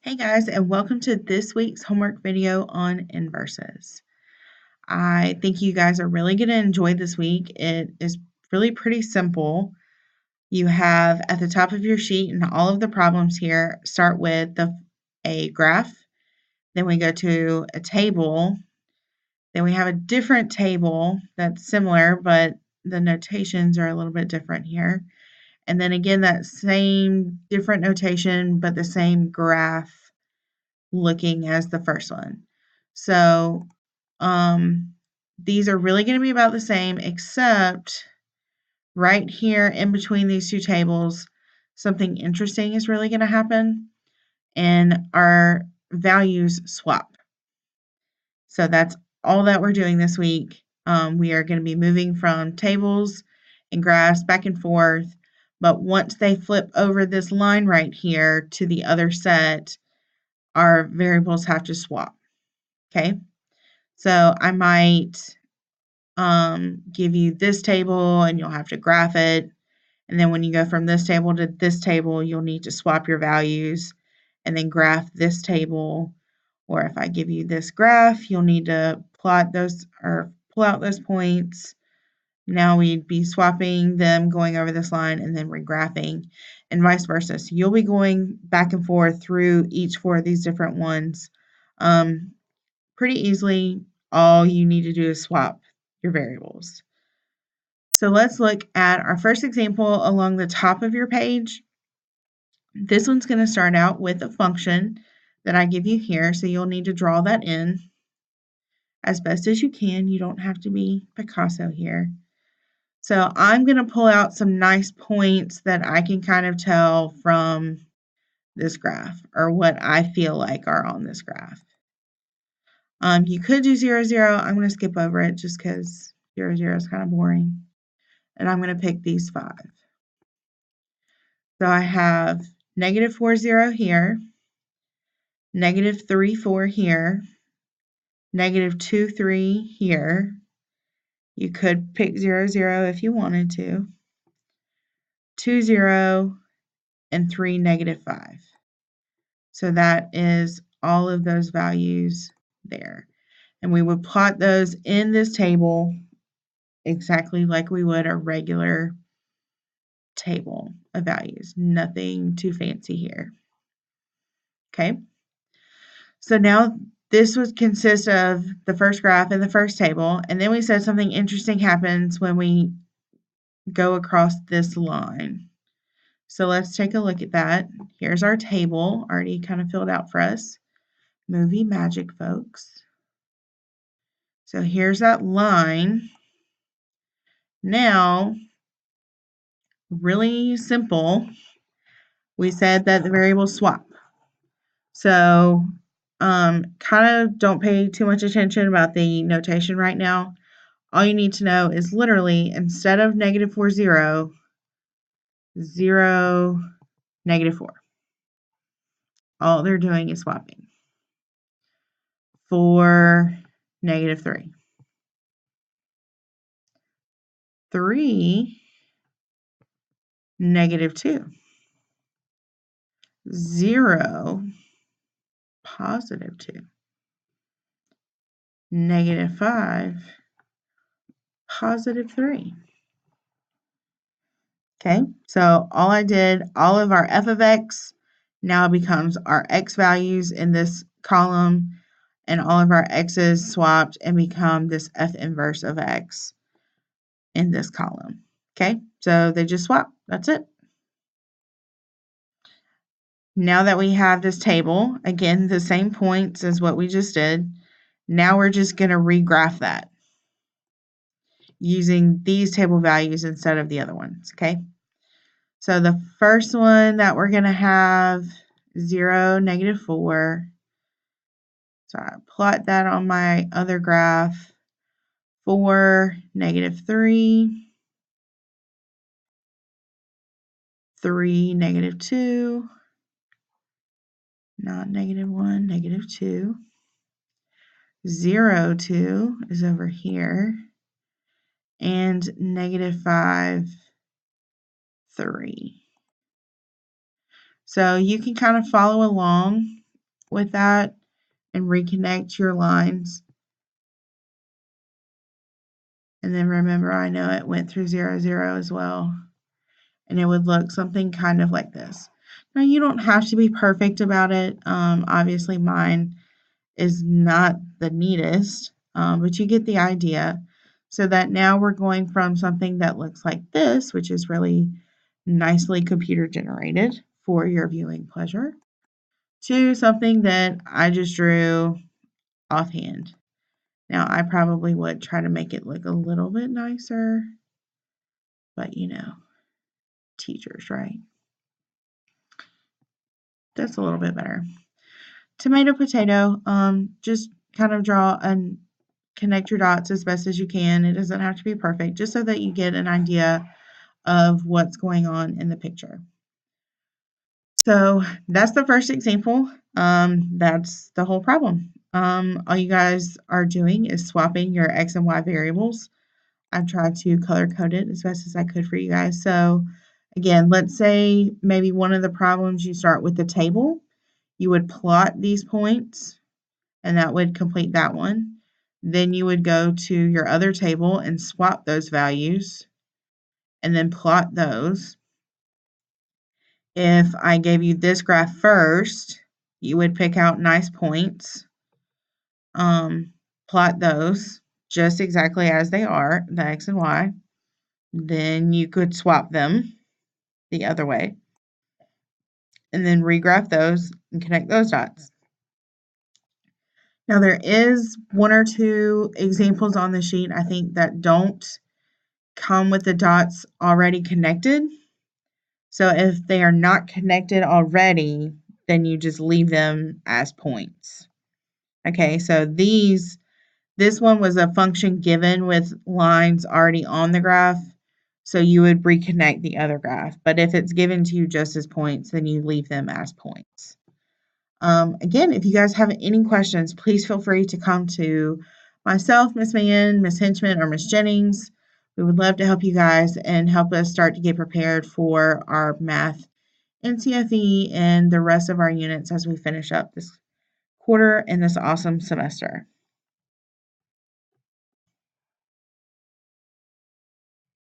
Hey guys, and welcome to this week's homework video on inverses. I think you guys are really going to enjoy this week. It is really pretty simple. You have at the top of your sheet and all of the problems here start with a graph, then we go to a table, then we have a different table that's similar, but the notations are a little bit different here. And then again, that same different notation, but the same graph looking as the first one. So these are really going to be about the same, except right here in between these two tables, something interesting is really going to happen, and our values swap. So that's all that we're doing this week. We are going to be moving from tables and graphs back and forth, but once they flip over this line right here to the other set, our variables have to swap. Okay, so I might give you this table and you'll have to graph it. And then when you go from this table to this table, you'll need to swap your values and then graph this table. Or if I give you this graph, you'll need to plot those or pull out those points. Now we'd be swapping them, going over this line, and then regraphing, and vice versa. So you'll be going back and forth through each four of these different ones pretty easily. All you need to do is swap your variables. So let's look at our first example along the top of your page. This one's going to start out with a function that I give you here, so you'll need to draw that in as best as you can. You don't have to be Picasso here. So I'm going to pull out some nice points that I can kind of tell from this graph, or what I feel like are on this graph. You could do 0, 0. I'm going to skip over it just because 0, 0 is kind of boring. And I'm going to pick these 5. So I have negative 4, 0 here, negative 3, 4 here, negative 2, 3 here. You could pick 0, 0 if you wanted to. 2, 0, and 3, negative 5. So that is all of those values there. And we would plot those in this table exactly like we would a regular table of values. Nothing too fancy here. Okay. So now this would consist of the first graph and the first table. And then we said something interesting happens when we go across this line. So let's take a look at that. Here's our table already kind of filled out for us. Movie magic, folks. So here's that line. Now, really simple, we said that the variables swap. So kind of don't pay too much attention about the notation right now. All you need to know is literally instead of negative 4, 0, 0, negative 4. All they're doing is swapping. 4, negative 3. 3, negative 2. 0, positive 2. Negative 5, positive 3. Okay, so all I did, all of our f of x now becomes our x values in this column, and all of our x's swapped and become this f inverse of x in this column. Okay, so they just swap. That's it. Now that we have this table, again, the same points as what we just did, now we're just going to regraph that using these table values instead of the other ones. Okay, so the first one that we're going to have 0, negative 4. So I plot that on my other graph. 4, negative 3. 3, negative 2. Not negative 1, negative 2. 0, 2 is over here. And negative 5, 3. So you can kind of follow along with that and reconnect your lines. And then remember, I know it went through 0, 0 as well. And it would look something kind of like this. Now, you don't have to be perfect about it. Obviously, mine is not the neatest, but you get the idea. So that now we're going from something that looks like this, which is really nicely computer generated for your viewing pleasure, to something that I just drew offhand. Now, I probably would try to make it look a little bit nicer, but teachers, right? That's a little bit better. Tomato, potato, just kind of draw and connect your dots as best as you can. It doesn't have to be perfect, just so that you get an idea of what's going on in the picture. So that's the first example. That's the whole problem. All you guys are doing is swapping your x and y variables. I've tried to color code it as best as I could for you guys. So again, let's say maybe one of the problems you start with the table. You would plot these points, and that would complete that one. Then you would go to your other table and swap those values and then plot those. If I gave you this graph first, you would pick out nice points, plot those just exactly as they are, the x and y. Then you could swap them the other way and then regraph those and connect those dots. Now, there is one or two examples on the sheet, I think, that don't come with the dots already connected. So if they are not connected already, then you just leave them as points. Okay, so this one was a function given with lines already on the graph, so you would reconnect the other graph. But if it's given to you just as points, then you leave them as points. Again, if you guys have any questions, please feel free to come to myself, Miss Mann, Miss Hinchman, or Miss Jennings. We would love to help you guys and help us start to get prepared for our math NCFE and the rest of our units as we finish up this quarter and this awesome semester.